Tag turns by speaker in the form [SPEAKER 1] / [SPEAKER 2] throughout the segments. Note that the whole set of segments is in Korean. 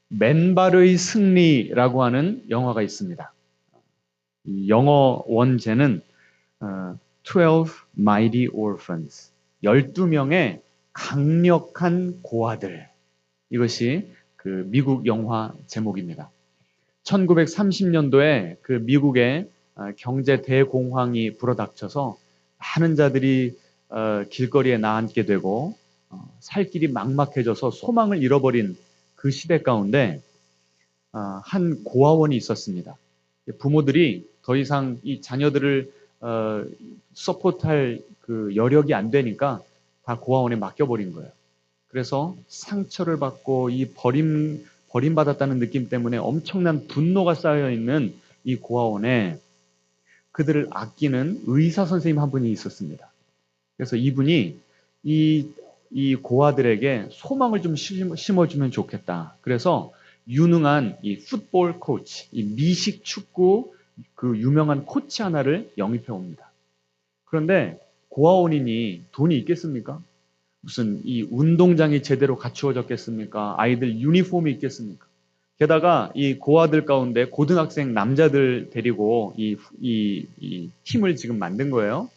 [SPEAKER 1] 맨발의 승리라고 하는 영화가 있습니다. 이 영어 원제는 12 Mighty Orphans, 12명의 강력한 고아들. 이것이 그 미국 영화 제목입니다. 1930년도에 그 미국의 경제 대공황이 불어닥쳐서 많은 자들이 길거리에 나앉게 되고 살 길이 막막해져서 소망을 잃어버린 그 시대 가운데 한 고아원이 있었습니다. 부모들이 더 이상 이 자녀들을 서포트할 그 여력이 안 되니까 다 고아원에 맡겨버린 거예요. 그래서 상처를 받고 이 버림받았다는 느낌 때문에 엄청난 분노가 쌓여 있는 이 고아원에 그들을 아끼는 의사 선생님 한 분이 있었습니다. 그래서 이분이 이 고아들에게 소망을 좀 심어주면 좋겠다. 그래서 유능한 이 풋볼 코치, 이 미식 축구 그 유명한 코치 하나를 영입해 옵니다. 그런데 고아원이니 돈이 있겠습니까? 무슨 이 운동장이 제대로 갖추어졌겠습니까? 아이들 유니폼이 있겠습니까? 게다가 이 고아들 가운데 고등학생 남자들 데리고 이 팀을 지금 만든 거예요.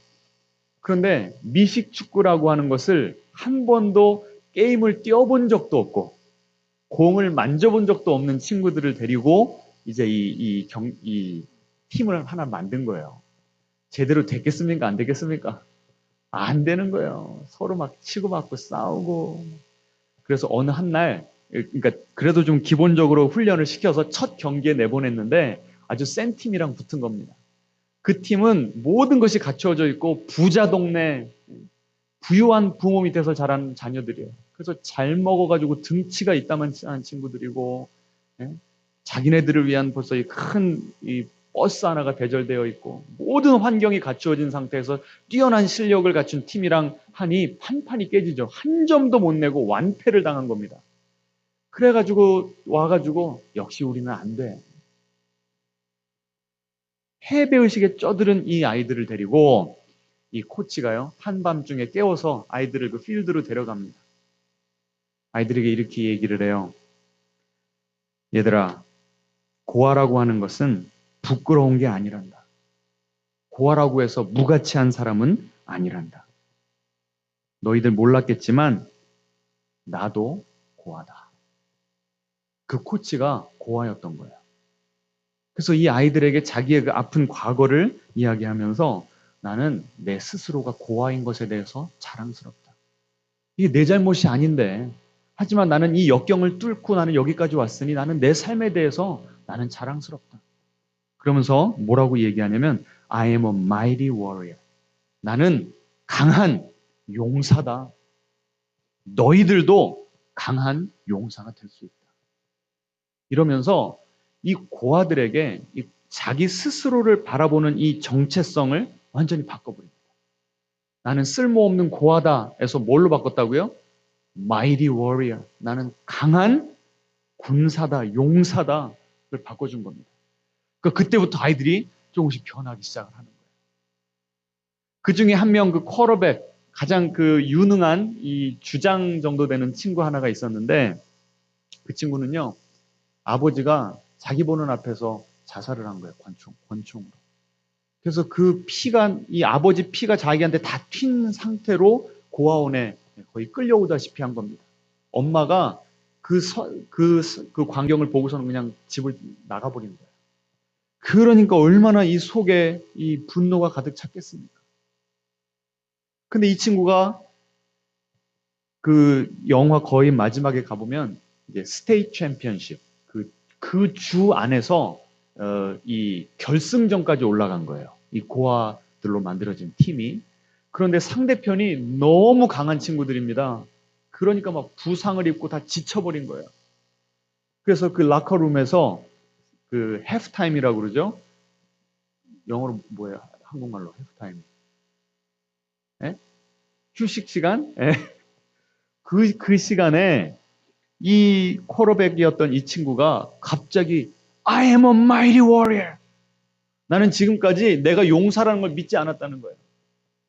[SPEAKER 1] 그런데 미식 축구라고 하는 것을 한 번도 게임을 뛰어본 적도 없고 공을 만져본 적도 없는 친구들을 데리고 이제 이 팀을 하나 만든 거예요. 제대로 됐겠습니까? 안 되겠습니까? 안 되는 거예요. 서로 막 치고받고 싸우고. 그래서 어느 한 날, 그러니까 그래도 좀 기본적으로 훈련을 시켜서 첫 경기에 내보냈는데 아주 센 팀이랑 붙은 겁니다. 그 팀은 모든 것이 갖추어져 있고 부자 동네, 부유한 부모 밑에서 자란 자녀들이에요. 그래서 잘 먹어가지고 등치가 있다만 하는 친구들이고, 예? 자기네들을 위한 벌써 이 버스 하나가 대절되어 있고, 모든 환경이 갖추어진 상태에서 뛰어난 실력을 갖춘 팀이랑 하니 판판이 깨지죠. 한 점도 못 내고 완패를 당한 겁니다. 그래가지고 와가지고 역시 우리는 안 돼. 패배의식에 쩌들은 이 아이들을 데리고 이 코치가요, 한밤중에 깨워서 아이들을 그 필드로 데려갑니다. 아이들에게 이렇게 얘기를 해요. 얘들아, 고아라고 하는 것은 부끄러운 게 아니란다. 고아라고 해서 무가치한 사람은 아니란다. 너희들 몰랐겠지만 나도 고아다. 그 코치가 고아였던 거예요. 그래서 이 아이들에게 자기의 그 아픈 과거를 이야기하면서 나는 내 스스로가 고아인 것에 대해서 자랑스럽다. 이게 내 잘못이 아닌데, 하지만 나는 이 역경을 뚫고 나는 여기까지 왔으니 나는 내 삶에 대해서 나는 자랑스럽다. 그러면서 뭐라고 얘기하냐면 I am a mighty warrior. 나는 강한 용사다. 너희들도 강한 용사가 될 수 있다. 이러면서 이 고아들에게 이 자기 스스로를 바라보는 이 정체성을 완전히 바꿔버립니다. 나는 쓸모없는 고아다 에서 뭘로 바꿨다고요? Mighty warrior. 나는 강한 군사다, 용사다. 를 바꿔준 겁니다. 그러니까 그때부터 아이들이 조금씩 변하기 시작을 하는 거예요. 그 중에 한 명 그 쿼터백, 가장 그 유능한 이 주장 정도 되는 친구 하나가 있었는데 그 친구는요, 아버지가 자기 보는 앞에서 자살을 한 거예요. 권총으로. 그래서 그 피가, 이 아버지 피가 자기한테 다 튄 상태로 고아원에 거의 끌려오다시피 한 겁니다. 엄마가 그 광경을 보고서는 그냥 집을 나가버린 거예요. 그러니까 얼마나 이 속에 이 분노가 가득 찼겠습니까? 근데 이 친구가 그 영화 거의 마지막에 가보면 이제 스테이트 챔피언십 그 주 안에서 이 결승전까지 올라간 거예요. 이 고아들로 만들어진 팀이. 그런데 상대편이 너무 강한 친구들입니다. 그러니까 막 부상을 입고 다 지쳐버린 거예요. 그래서 그 라커룸에서 그 해프타임이라고 그러죠. 영어로 뭐예요? 한국말로 해프타임. 예? 휴식 시간? 예. 그 시간에 이 쿼터백이었던 이 친구가 갑자기 I am a mighty warrior. 나는 지금까지 내가 용사라는 걸 믿지 않았다는 거예요.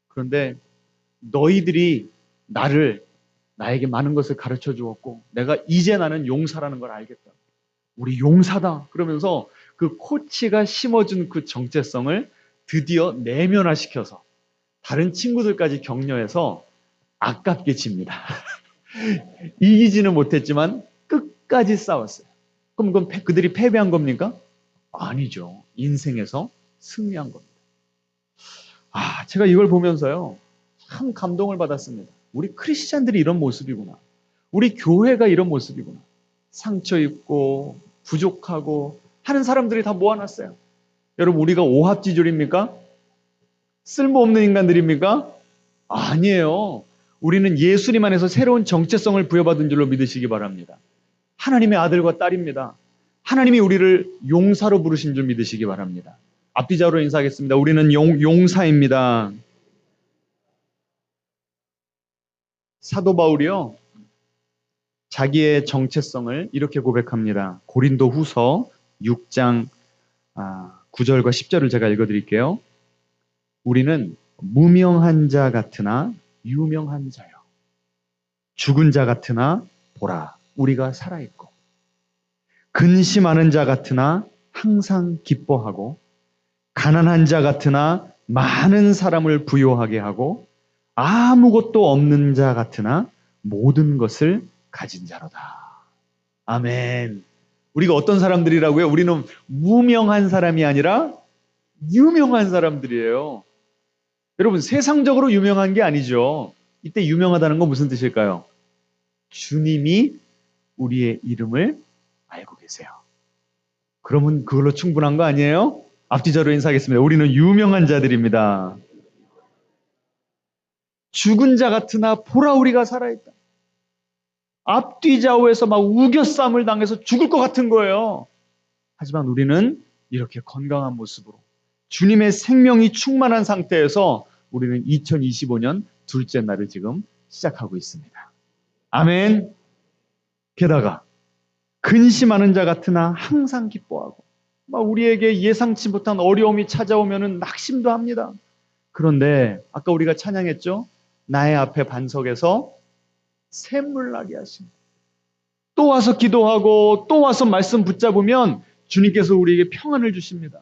[SPEAKER 1] 그런데 너희들이 나에게 많은 것을 가르쳐 주었고 내가 이제 나는 용사라는 걸 알겠다. 우리 용사다. 그러면서 그 코치가 심어준 그 정체성을 드디어 내면화시켜서 다른 친구들까지 격려해서 아깝게 집니다. 이기지는 못했지만 끝까지 싸웠어요. 그럼 그들이 패배한 겁니까? 아니죠. 인생에서 승리한 겁니다. 제가 이걸 보면서요. 참 감동을 받았습니다. 우리 크리스찬들이 이런 모습이구나. 우리 교회가 이런 모습이구나. 상처 입고 부족하고 하는 사람들이 다 모아놨어요. 여러분, 우리가 오합지졸입니까? 쓸모없는 인간들입니까? 아니에요. 우리는 예수님 안에서 새로운 정체성을 부여받은 줄로 믿으시기 바랍니다. 하나님의 아들과 딸입니다. 하나님이 우리를 용사로 부르신 줄 믿으시기 바랍니다. 앞뒤자로 인사하겠습니다. 우리는 용사입니다. 사도 바울이요, 자기의 정체성을 이렇게 고백합니다. 고린도 후서 6장 9절과 10절을 제가 읽어드릴게요. 우리는 무명한 자 같으나 유명한 자요. 죽은 자 같으나 보라, 우리가 살아있고. 근심하는 자 같으나 항상 기뻐하고, 가난한 자 같으나 많은 사람을 부요하게 하고, 아무것도 없는 자 같으나 모든 것을 가진 자로다. 아멘. 우리가 어떤 사람들이라고요? 우리는 무명한 사람이 아니라 유명한 사람들이에요. 여러분, 세상적으로 유명한 게 아니죠. 이때 유명하다는 건 무슨 뜻일까요? 주님이 우리의 이름을 알고 계세요. 그러면 그걸로 충분한 거 아니에요? 앞뒤자로 인사하겠습니다. 우리는 유명한 자들입니다. 죽은 자 같으나 보라, 우리가 살아있다. 앞뒤좌우에서 막 우겨싸움을 당해서 죽을 것 같은 거예요. 하지만 우리는 이렇게 건강한 모습으로 주님의 생명이 충만한 상태에서 우리는 2025년 둘째 날을 지금 시작하고 있습니다. 아멘. 게다가 근심하는 자 같으나 항상 기뻐하고, 막 우리에게 예상치 못한 어려움이 찾아오면 낙심도 합니다. 그런데 아까 우리가 찬양했죠? 나의 앞에 반석에서 샘물 나게 하십니다. 또 와서 기도하고 또 와서 말씀 붙잡으면 주님께서 우리에게 평안을 주십니다.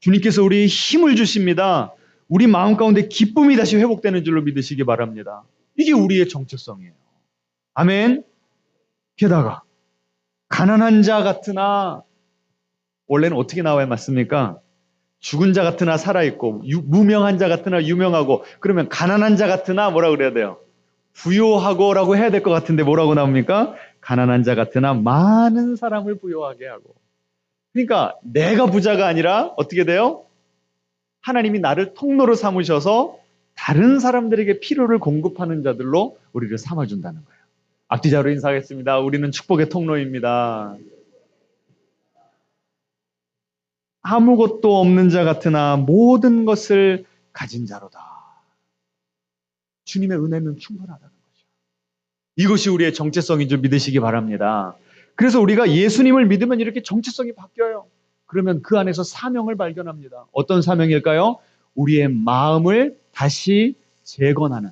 [SPEAKER 1] 주님께서 우리에게 힘을 주십니다. 우리 마음 가운데 기쁨이 다시 회복되는 줄로 믿으시기 바랍니다. 이게 우리의 정체성이에요. 아멘. 게다가 가난한 자 같으나, 원래는 어떻게 나와야 맞습니까? 죽은 자 같으나 살아있고, 무명한 자 같으나 유명하고, 그러면 가난한 자 같으나 뭐라 그래야 돼요? 부요하고라고 해야 될 것 같은데 뭐라고 나옵니까? 가난한 자 같으나 많은 사람을 부요하게 하고. 그러니까 내가 부자가 아니라 어떻게 돼요? 하나님이 나를 통로로 삼으셔서 다른 사람들에게 필요를 공급하는 자들로 우리를 삼아준다는 거예요. 앞뒤자로 인사하겠습니다. 우리는 축복의 통로입니다. 아무것도 없는 자 같으나 모든 것을 가진 자로다. 주님의 은혜는 충분하다는 거죠. 이것이 우리의 정체성인 줄 믿으시기 바랍니다. 그래서 우리가 예수님을 믿으면 이렇게 정체성이 바뀌어요. 그러면 그 안에서 사명을 발견합니다. 어떤 사명일까요? 우리의 마음을 다시 재건하는,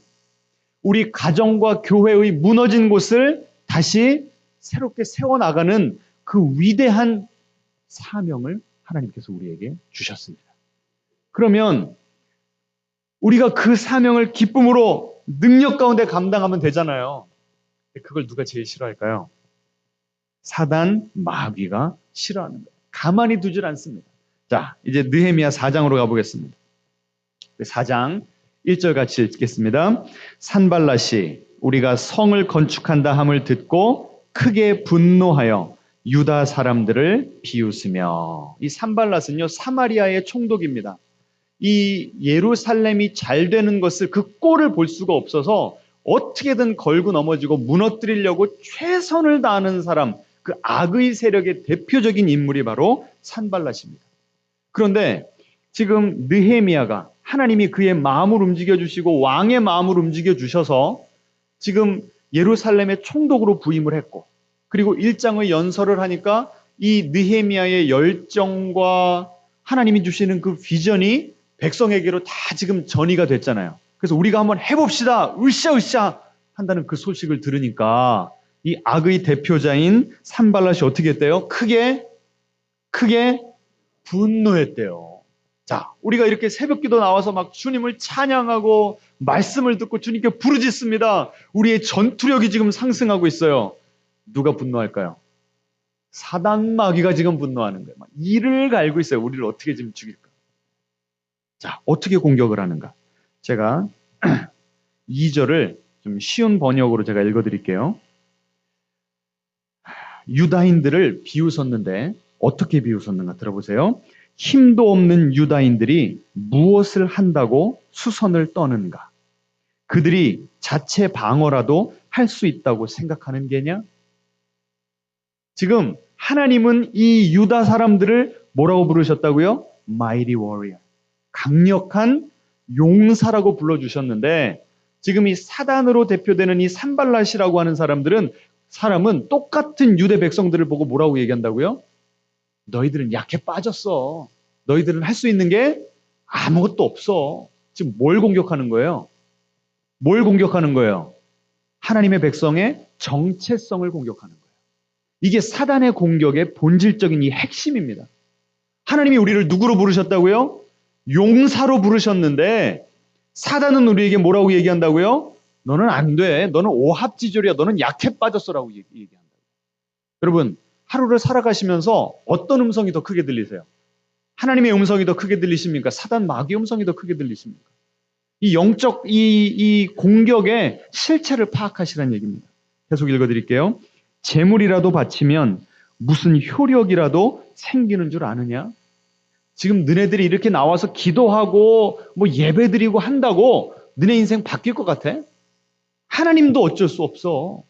[SPEAKER 1] 우리 가정과 교회의 무너진 곳을 다시 새롭게 세워나가는 그 위대한 사명을 하나님께서 우리에게 주셨습니다. 그러면 우리가 그 사명을 기쁨으로 능력 가운데 감당하면 되잖아요. 그걸 누가 제일 싫어할까요? 사단, 마귀가 싫어하는 거예요. 가만히 두질 않습니다. 자, 이제 느헤미야 4장으로 가보겠습니다. 4장 1절 같이 읽겠습니다. 산발랏이 우리가 성을 건축한다 함을 듣고 크게 분노하여 유다 사람들을 비웃으며, 이 산발랏은요 사마리아의 총독입니다. 이 예루살렘이 잘 되는 것을, 그 꼴을 볼 수가 없어서 어떻게든 걸고 넘어지고 무너뜨리려고 최선을 다하는 사람, 그 악의 세력의 대표적인 인물이 바로 산발랏입니다. 그런데 지금 느헤미야가 하나님이 그의 마음을 움직여주시고 왕의 마음을 움직여주셔서 지금 예루살렘의 총독으로 부임을 했고, 그리고 일장의 연설을 하니까 이 느헤미야의 열정과 하나님이 주시는 그 비전이 백성에게로 다 지금 전이가 됐잖아요. 그래서 우리가 한번 해봅시다, 으쌰으쌰 한다는 그 소식을 들으니까 이 악의 대표자인 산발랏이 어떻게 했대요? 크게 분노했대요. 자, 우리가 이렇게 새벽기도 나와서 막 주님을 찬양하고 말씀을 듣고 주님께 부르짖습니다. 우리의 전투력이 지금 상승하고 있어요. 누가 분노할까요? 사단 마귀가 지금 분노하는 거예요. 막 이를 갈고 있어요. 우리를 어떻게 지금 죽일까? 자, 어떻게 공격을 하는가? 제가 2절을 좀 쉬운 번역으로 제가 읽어드릴게요. 유다인들을 비웃었는데 어떻게 비웃었는가 들어보세요. 힘도 없는 유다인들이 무엇을 한다고 수선을 떠는가? 그들이 자체 방어라도 할 수 있다고 생각하는 게냐? 지금 하나님은 이 유다 사람들을 뭐라고 부르셨다고요? Mighty warrior. 강력한 용사라고 불러주셨는데 지금 이 사단으로 대표되는 이 산발랏이라고 하는 사람은 똑같은 유대 백성들을 보고 뭐라고 얘기한다고요? 너희들은 약해 빠졌어. 너희들은 할 수 있는 게 아무것도 없어. 지금 뭘 공격하는 거예요? 뭘 공격하는 거예요? 하나님의 백성의 정체성을 공격하는 거예요. 이게 사단의 공격의 본질적인 이 핵심입니다. 하나님이 우리를 누구로 부르셨다고요? 용사로 부르셨는데 사단은 우리에게 뭐라고 얘기한다고요? 너는 안 돼. 너는 오합지졸이야. 너는 약해 빠졌어라고 얘기한다. 여러분, 하루를 살아가시면서 어떤 음성이 더 크게 들리세요? 하나님의 음성이 더 크게 들리십니까? 사단 마귀의 음성이 더 크게 들리십니까? 이 영적 이 공격의 실체를 파악하시라는 얘기입니다. 계속 읽어드릴게요. 재물이라도 바치면 무슨 효력이라도 생기는 줄 아느냐? 지금 너네들이 이렇게 나와서 기도하고 뭐 예배드리고 한다고 너네 인생 바뀔 것 같아? 하나님도 어쩔 수 없어.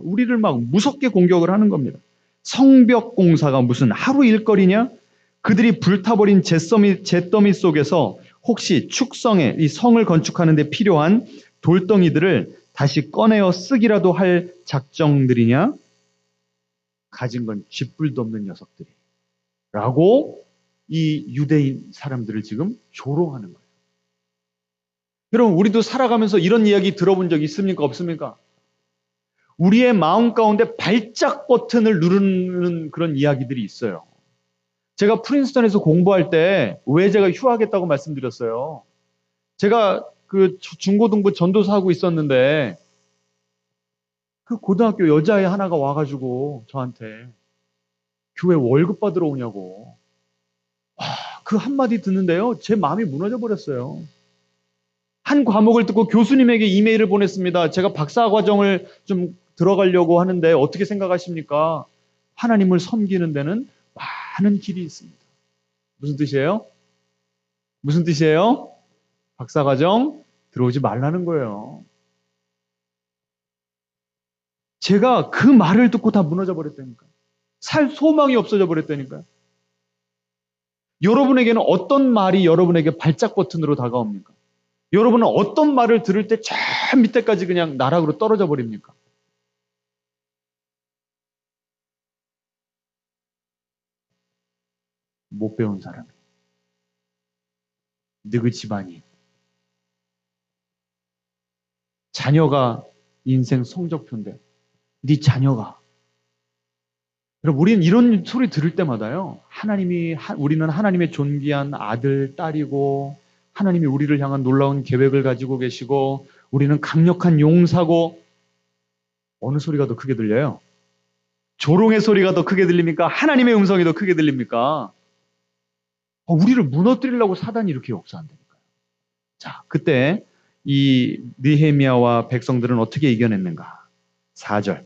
[SPEAKER 1] 우리를 막 무섭게 공격을 하는 겁니다. 성벽 공사가 무슨 하루 일거리냐? 그들이 불타버린 잿더미 속에서 혹시 축성에 이 성을 건축하는 데 필요한 돌덩이들을 다시 꺼내어 쓰기라도 할 작정들이냐? 가진 건 쥐뿔도 없는 녀석들이. 라고 이 유대인 사람들을 지금 조롱하는 거예요. 여러분, 우리도 살아가면서 이런 이야기 들어본 적 있습니까? 없습니까? 우리의 마음 가운데 발작 버튼을 누르는 그런 이야기들이 있어요. 제가 프린스턴에서 공부할 때 왜 제가 휴학했다고 말씀드렸어요. 제가 그 중고등부 전도사 하고 있었는데 그 고등학교 여자애 하나가 와가지고 저한테 교회 월급 받으러 오냐고. 그 한마디 듣는데요. 제 마음이 무너져 버렸어요. 한 과목을 듣고 교수님에게 이메일을 보냈습니다. 제가 박사 과정을 좀 들어가려고 하는데 어떻게 생각하십니까? 하나님을 섬기는 데는 많은 길이 있습니다. 무슨 뜻이에요? 무슨 뜻이에요? 박사 과정 들어오지 말라는 거예요. 제가 그 말을 듣고 다 무너져 버렸다니까요. 살 소망이 없어져 버렸다니까요. 여러분에게는 어떤 말이 여러분에게 발작 버튼으로 다가옵니까? 여러분은 어떤 말을 들을 때 저 밑에까지 그냥 나락으로 떨어져 버립니까? 못 배운 사람이. 너희 집안이. 자녀가 인생 성적표인데 네 자녀가. 여러분, 우리는 이런 소리 들을 때마다요. 우리는 하나님의 존귀한 아들, 딸이고 하나님이 우리를 향한 놀라운 계획을 가지고 계시고 우리는 강력한 용사고 어느 소리가 더 크게 들려요? 조롱의 소리가 더 크게 들립니까? 하나님의 음성이 더 크게 들립니까? 우리를 무너뜨리려고 사단이 이렇게 역사한다니까요. 자, 그때 이 느헤미야와 백성들은 어떻게 이겨냈는가? 4절.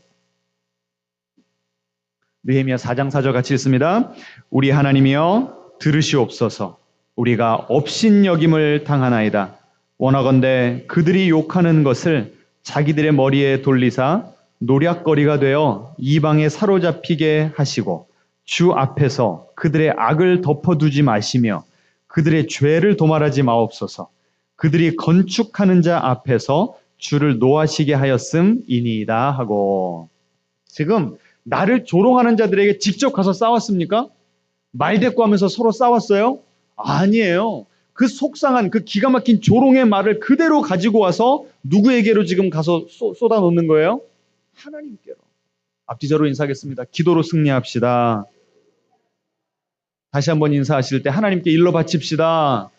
[SPEAKER 1] 느헤미야 4장 4절 같이 읽습니다. 우리 하나님이여 들으시옵소서. 우리가 업신여김을 당하나이다. 원하건대 그들이 욕하는 것을 자기들의 머리에 돌리사 노략거리가 되어 이방에 사로잡히게 하시고 주 앞에서 그들의 악을 덮어두지 마시며 그들의 죄를 도말하지 마옵소서. 그들이 건축하는 자 앞에서 주를 노하시게 하였음이니이다 하고. 지금 나를 조롱하는 자들에게 직접 가서 싸웠습니까? 말대꾸하면서 서로 싸웠어요? 아니에요. 그 속상한 그 기가 막힌 조롱의 말을 그대로 가지고 와서 누구에게로 지금 가서 쏟아놓는 거예요? 하나님께로. 앞뒤자로 인사하겠습니다. 기도로 승리합시다. 다시 한번 인사하실 때 하나님께 일러 바칩시다.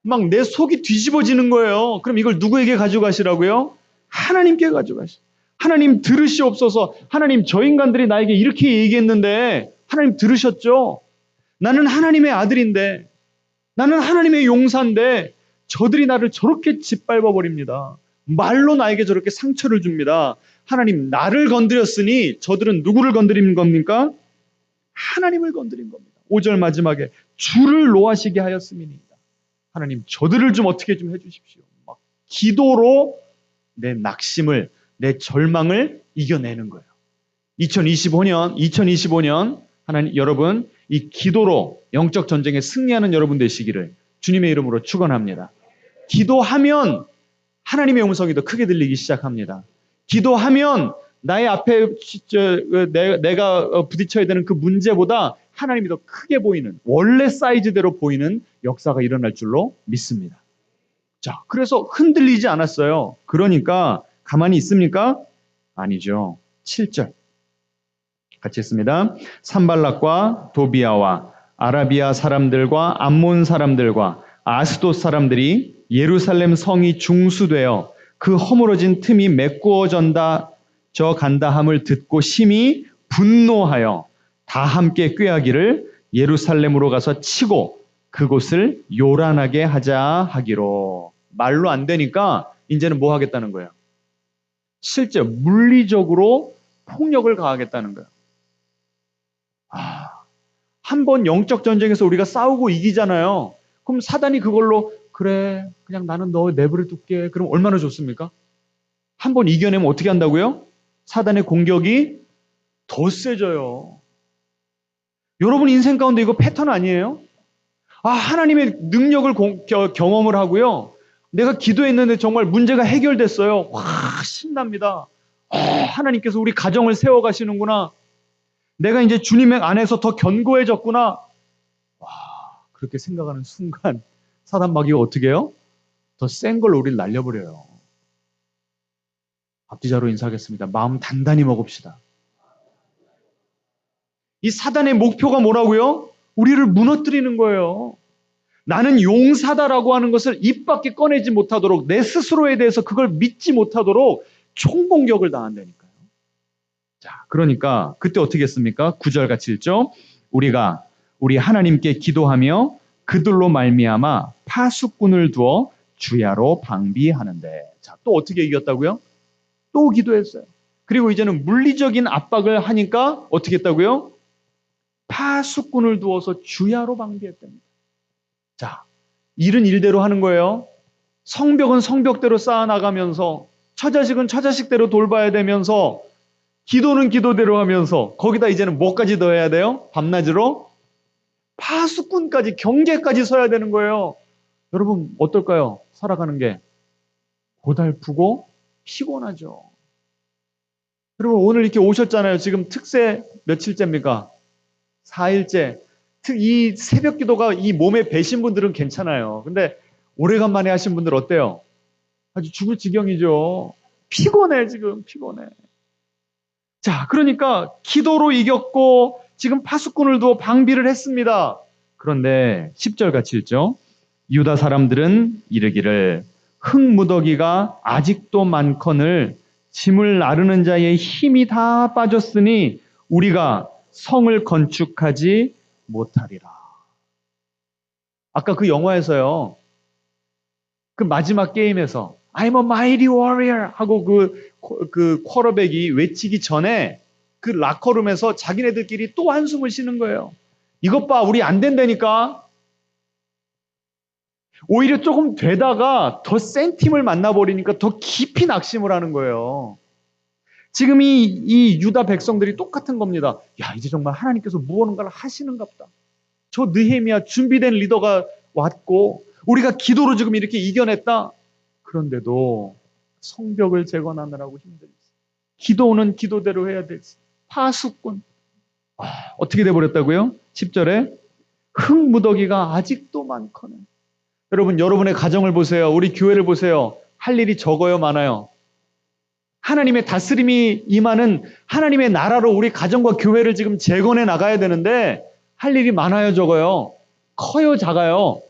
[SPEAKER 1] 막 내 속이 뒤집어지는 거예요. 그럼 이걸 누구에게 가져가시라고요? 하나님께 가져가시. 하나님 들으시옵소서. 하나님 저 인간들이 나에게 이렇게 얘기했는데 하나님 들으셨죠? 나는 하나님의 아들인데 나는 하나님의 용사인데 저들이 나를 저렇게 짓밟아 버립니다. 말로 나에게 저렇게 상처를 줍니다. 하나님 나를 건드렸으니 저들은 누구를 건드린 겁니까? 하나님을 건드린 겁니다. 5절 마지막에 주를 노하시게 하였음이니이다. 하나님 저들을 좀 어떻게 좀 해주십시오. 막 기도로 내 낙심을 내 절망을 이겨내는 거예요. 2025년 하나님 여러분 이 기도로 영적 전쟁에 승리하는 여러분 되시기를 주님의 이름으로 축원합니다. 기도하면 하나님의 음성이 더 크게 들리기 시작합니다. 기도하면 나의 앞에 내가 부딪혀야 되는 그 문제보다 하나님이 더 크게 보이는 원래 사이즈대로 보이는 역사가 일어날 줄로 믿습니다. 자, 그래서 흔들리지 않았어요. 그러니까 가만히 있습니까? 아니죠. 7절 같이 있습니다. 산발락과 도비아와 아라비아 사람들과 암몬 사람들과 아스돗 사람들이 예루살렘 성이 중수되어 그 허물어진 틈이 메꾸어져 간다함을 듣고 심히 분노하여 다 함께 꾀하기를 예루살렘으로 가서 치고 그곳을 요란하게 하자 하기로. 말로 안 되니까 이제는 뭐 하겠다는 거예요? 실제 물리적으로 폭력을 가하겠다는 거예요. 한번 영적 전쟁에서 우리가 싸우고 이기잖아요. 그럼 사단이 그걸로 그래 그냥 나는 너 내버려 둘게. 그럼 얼마나 좋습니까? 한번 이겨내면 어떻게 한다고요? 사단의 공격이 더 세져요. 여러분 인생 가운데 이거 패턴 아니에요? 하나님의 능력을 경험을 하고요. 내가 기도했는데 정말 문제가 해결됐어요. 와, 신납니다. 하나님께서 우리 가정을 세워가시는구나. 내가 이제 주님의 안에서 더 견고해졌구나. 와, 그렇게 생각하는 순간 사단 마귀가 어떻게 해요? 더 센 걸로 우리를 날려버려요. 앞뒤자로 인사하겠습니다. 마음 단단히 먹읍시다. 이 사단의 목표가 뭐라고요? 우리를 무너뜨리는 거예요. 나는 용사다라고 하는 것을 입 밖에 꺼내지 못하도록 내 스스로에 대해서 그걸 믿지 못하도록 총공격을 당한다니까요. 자, 그러니까 그때 어떻게 했습니까? 9절 같이 읽죠. 우리 하나님께 기도하며 그들로 말미암아 파수꾼을 두어 주야로 방비하는데. 자, 또 어떻게 이겼다고요? 또 기도했어요. 그리고 이제는 물리적인 압박을 하니까 어떻게 했다고요? 파수꾼을 두어서 주야로 방비했답니다. 자, 일은 일대로 하는 거예요. 성벽은 성벽대로 쌓아나가면서 처자식은 처자식대로 돌봐야 되면서 기도는 기도대로 하면서 거기다 이제는 뭐까지 더해야 돼요? 밤낮으로 파수꾼까지 경계까지 서야 되는 거예요. 여러분 어떨까요? 살아가는 게 고달프고 피곤하죠. 여러분 오늘 이렇게 오셨잖아요. 지금 특세 며칠째입니까? 4일째. 이 새벽 기도가 이 몸에 배신 분들은 괜찮아요. 근데 오래간만에 하신 분들 어때요? 아주 죽을 지경이죠. 피곤해 지금 피곤해. 자, 그러니까 기도로 이겼고 지금 파수꾼을 두어 방비를 했습니다. 그런데 10절 같이 읽죠. 유다 사람들은 이르기를 흙무더기가 아직도 많거늘 짐을 나르는 자의 힘이 다 빠졌으니 우리가 성을 건축하지 못하리라. 아까 그 영화에서요. 그 마지막 게임에서 I'm a mighty warrior 하고 그 쿼터백이 외치기 전에 그 라커룸에서 자기네들끼리 또 한숨을 쉬는 거예요. 이것 봐, 우리 안 된다니까. 오히려 조금 되다가 더 센 팀을 만나버리니까 더 깊이 낙심을 하는 거예요. 지금 이 유다 백성들이 똑같은 겁니다. 야, 이제 정말 하나님께서 무언가를 하시는가 보다. 저 느헤미야 준비된 리더가 왔고 우리가 기도로 지금 이렇게 이겨냈다. 그런데도 성벽을 재건하느라고 힘들지. 기도는 기도대로 해야 되지. 파수꾼. 어떻게 돼버렸다고요? 10절에 흙무더기가 아직도 많거늘. 여러분, 여러분의 가정을 보세요. 우리 교회를 보세요. 할 일이 적어요, 많아요? 하나님의 다스림이 임하는 하나님의 나라로 우리 가정과 교회를 지금 재건해 나가야 되는데 할 일이 많아요, 적어요. 커요, 작아요.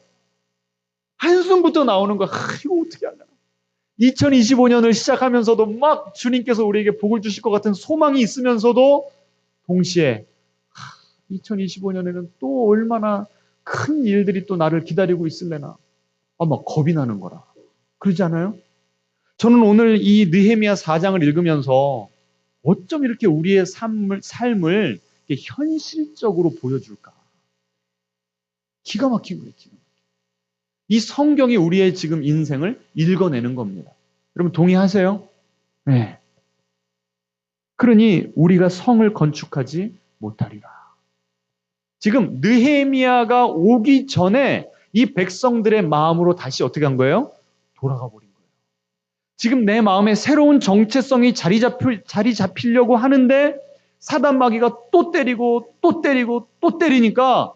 [SPEAKER 1] 한숨부터 나오는 거야. 이거 어떻게 하려나. 2025년을 시작하면서도 막 주님께서 우리에게 복을 주실 것 같은 소망이 있으면서도 동시에 2025년에는 또 얼마나 큰 일들이 또 나를 기다리고 있을래나. 막 겁이 나는 거라. 그러지 않아요? 저는 오늘 이 느헤미야 4장을 읽으면서 어쩜 이렇게 우리의 삶을 이렇게 현실적으로 보여줄까? 기가 막힌 거예요. 기가 막힌. 이 성경이 우리의 지금 인생을 읽어내는 겁니다. 여러분 동의하세요? 네. 그러니 우리가 성을 건축하지 못하리라. 지금 느헤미야가 오기 전에 이 백성들의 마음으로 다시 어떻게 한 거예요? 돌아가 버린 거예요. 지금 내 마음에 새로운 정체성이 자리 잡히려고 하는데 사단 마귀가 또 때리고 또 때리고 또 때리니까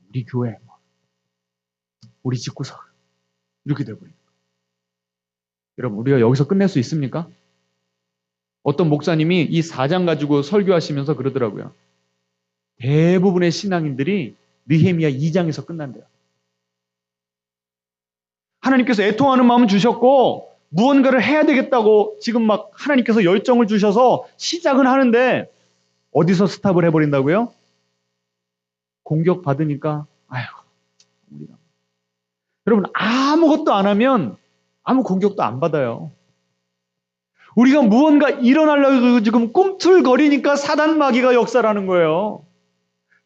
[SPEAKER 1] 우리 교회, 우리 집구석 이렇게 돼버린 거예요. 여러분 우리가 여기서 끝낼 수 있습니까? 어떤 목사님이 이 4장 가지고 설교하시면서 그러더라고요. 대부분의 신앙인들이 느헤미야 2장에서 끝난대요. 하나님께서 애통하는 마음을 주셨고 무언가를 해야 되겠다고 지금 막 하나님께서 열정을 주셔서 시작은 하는데 어디서 스탑을 해버린다고요? 공격받으니까 우리가 여러분 아무것도 안 하면 아무 공격도 안 받아요. 우리가 무언가 일어나려고 지금 꿈틀거리니까 사단 마귀가 역사라는 거예요.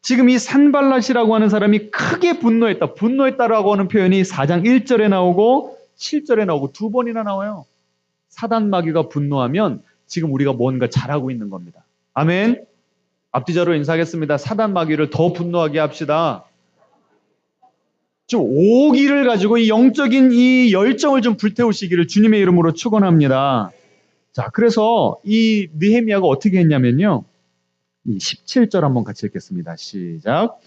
[SPEAKER 1] 지금 이 산발랏이라고 하는 사람이 크게 분노했다. 분노했다라고 하는 표현이 4장 1절에 나오고 7절에 나오고 두 번이나 나와요. 사단 마귀가 분노하면 지금 우리가 뭔가 잘하고 있는 겁니다. 아멘. 앞뒤자로 인사하겠습니다. 사단 마귀를 더 분노하게 합시다. 좀 오기를 가지고 이 영적인 이 열정을 좀 불태우시기를 주님의 이름으로 축원합니다. 자, 그래서 이 느헤미야가 어떻게 했냐면요. 이 17절 한번 같이 읽겠습니다. 시작.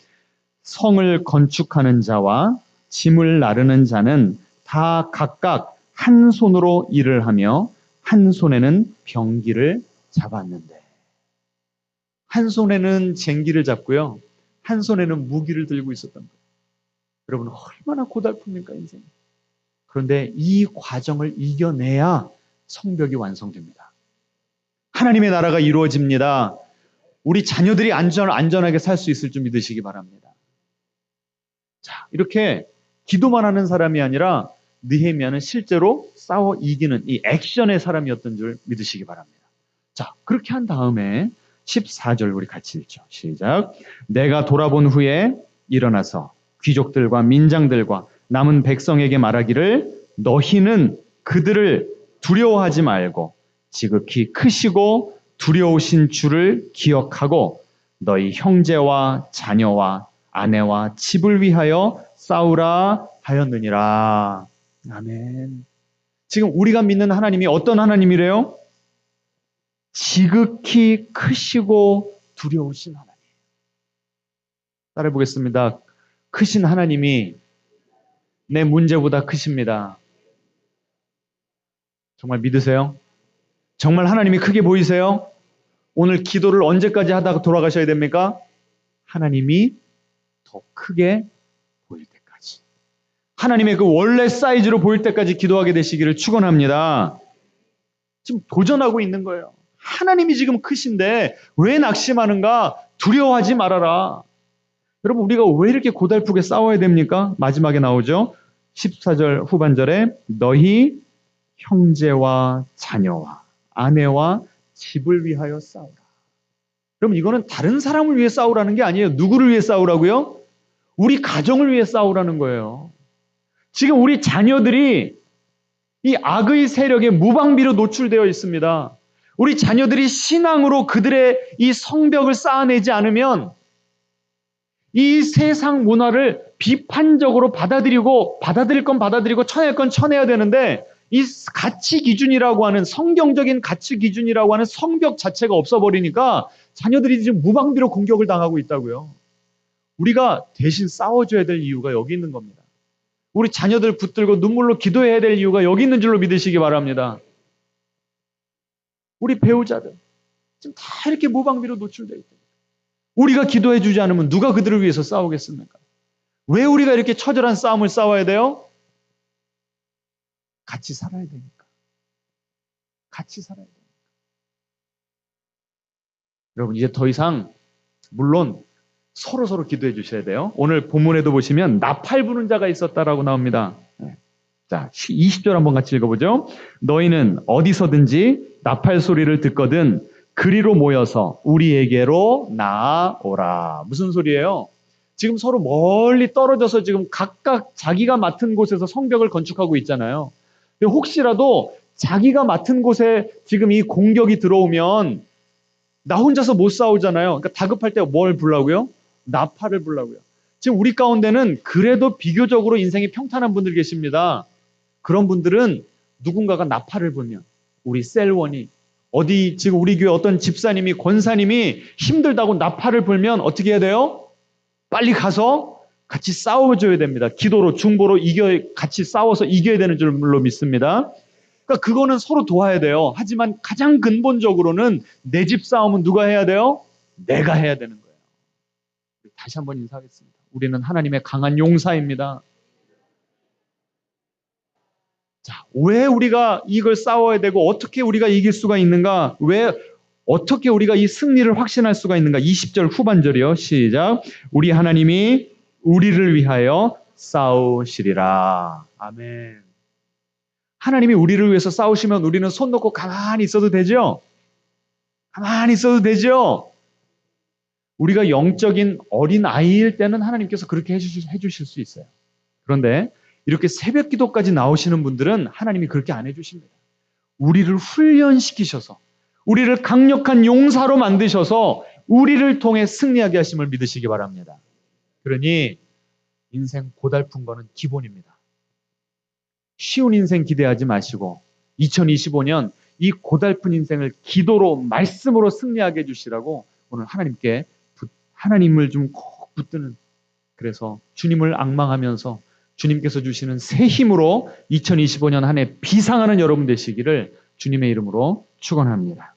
[SPEAKER 1] 성을 건축하는 자와 짐을 나르는 자는 다 각각 한 손으로 일을 하며 한 손에는 병기를 잡았는데 한 손에는 쟁기를 잡고요. 한 손에는 무기를 들고 있었던 거예요. 여러분 얼마나 고달픕니까 인생. 그런데 이 과정을 이겨내야 성벽이 완성됩니다. 하나님의 나라가 이루어집니다. 우리 자녀들이 안전하게 살 수 있을 줄 믿으시기 바랍니다. 자, 이렇게 기도만 하는 사람이 아니라 느헤미야는 실제로 싸워 이기는 이 액션의 사람이었던 줄 믿으시기 바랍니다. 자, 그렇게 한 다음에 14절 우리 같이 읽죠. 시작. 내가 돌아본 후에 일어나서 귀족들과 민장들과 남은 백성에게 말하기를 너희는 그들을 두려워하지 말고 지극히 크시고 두려우신 주를 기억하고 너희 형제와 자녀와 아내와 집을 위하여 싸우라 하였느니라. 아멘. 지금 우리가 믿는 하나님이 어떤 하나님이래요? 지극히 크시고 두려우신 하나님. 따라해 보겠습니다. 크신 하나님이 내 문제보다 크십니다. 정말 믿으세요? 정말 하나님이 크게 보이세요? 오늘 기도를 언제까지 하다가 돌아가셔야 됩니까? 하나님이 더 크게 보일 때까지. 하나님의 그 원래 사이즈로 보일 때까지 기도하게 되시기를 축원합니다. 지금 도전하고 있는 거예요. 하나님이 지금 크신데 왜 낙심하는가? 두려워하지 말아라. 여러분 우리가 왜 이렇게 고달프게 싸워야 됩니까? 마지막에 나오죠. 14절 후반절에 너희 형제와 자녀와 아내와 집을 위하여 싸우라. 그럼 이거는 다른 사람을 위해 싸우라는 게 아니에요. 누구를 위해 싸우라고요? 우리 가정을 위해 싸우라는 거예요. 지금 우리 자녀들이 이 악의 세력에 무방비로 노출되어 있습니다. 우리 자녀들이 신앙으로 그들의 이 성벽을 쌓아내지 않으면 이 세상 문화를 비판적으로 받아들일 건 받아들이고 쳐낼 건 쳐내야 되는데 이 가치 기준이라고 하는 성경적인 가치 기준이라고 하는 성벽 자체가 없어버리니까 자녀들이 지금 무방비로 공격을 당하고 있다고요. 우리가 대신 싸워줘야 될 이유가 여기 있는 겁니다. 우리 자녀들 붙들고 눈물로 기도해야 될 이유가 여기 있는 줄로 믿으시기 바랍니다. 우리 배우자들 지금 다 이렇게 무방비로 노출되어 있다. 우리가 기도해 주지 않으면 누가 그들을 위해서 싸우겠습니까? 왜 우리가 이렇게 처절한 싸움을 싸워야 돼요? 같이 살아야 되니까. 같이 살아야 되니까. 여러분 이제 더 이상 물론 서로 기도해 주셔야 돼요. 오늘 본문에도 보시면 나팔 부는 자가 있었다라고 나옵니다. 자, 20절 한번 같이 읽어보죠. 너희는 어디서든지 나팔 소리를 듣거든 그리로 모여서 우리에게로 나아오라. 무슨 소리예요? 지금 서로 멀리 떨어져서 지금 각각 자기가 맡은 곳에서 성벽을 건축하고 있잖아요. 혹시라도 자기가 맡은 곳에 지금 이 공격이 들어오면 나 혼자서 못 싸우잖아요. 그러니까 다급할 때 뭘 부르라고요? 나팔을 부르라고요. 지금 우리 가운데는 그래도 비교적으로 인생이 평탄한 분들 계십니다. 그런 분들은 누군가가 나팔을 불면 우리 셀원이 어디 지금 우리 교회 어떤 집사님이 권사님이 힘들다고 나팔을 불면 어떻게 해야 돼요? 빨리 가서 같이 싸워줘야 됩니다. 기도로 중보로 같이 싸워서 이겨야 되는 줄로 믿습니다. 그러니까 그거는 서로 도와야 돼요. 하지만 가장 근본적으로는 내 집 싸움은 누가 해야 돼요? 내가 해야 되는 거예요. 다시 한번 인사하겠습니다. 우리는 하나님의 강한 용사입니다. 자, 왜 우리가 이걸 싸워야 되고 어떻게 우리가 이길 수가 있는가? 어떻게 우리가 이 승리를 확신할 수가 있는가? 20절 후반절이요. 시작. 우리 하나님이 우리를 위하여 싸우시리라. 아멘. 하나님이 우리를 위해서 싸우시면 우리는 손 놓고 가만히 있어도 되죠? 가만히 있어도 되죠? 우리가 영적인 어린 아이일 때는 하나님께서 그렇게 해주실 수 있어요. 그런데 이렇게 새벽 기도까지 나오시는 분들은 하나님이 그렇게 안 해주십니다. 우리를 훈련시키셔서 우리를 강력한 용사로 만드셔서 우리를 통해 승리하게 하심을 믿으시기 바랍니다. 그러니 인생 고달픈 거는 기본입니다. 쉬운 인생 기대하지 마시고 2025년 이 고달픈 인생을 기도로 말씀으로 승리하게 해주시라고 오늘 하나님을 좀 꼭 붙드는, 그래서 주님을 앙망하면서 주님께서 주시는 새 힘으로 2025년 한 해 비상하는 여러분 되시기를 주님의 이름으로 축원합니다.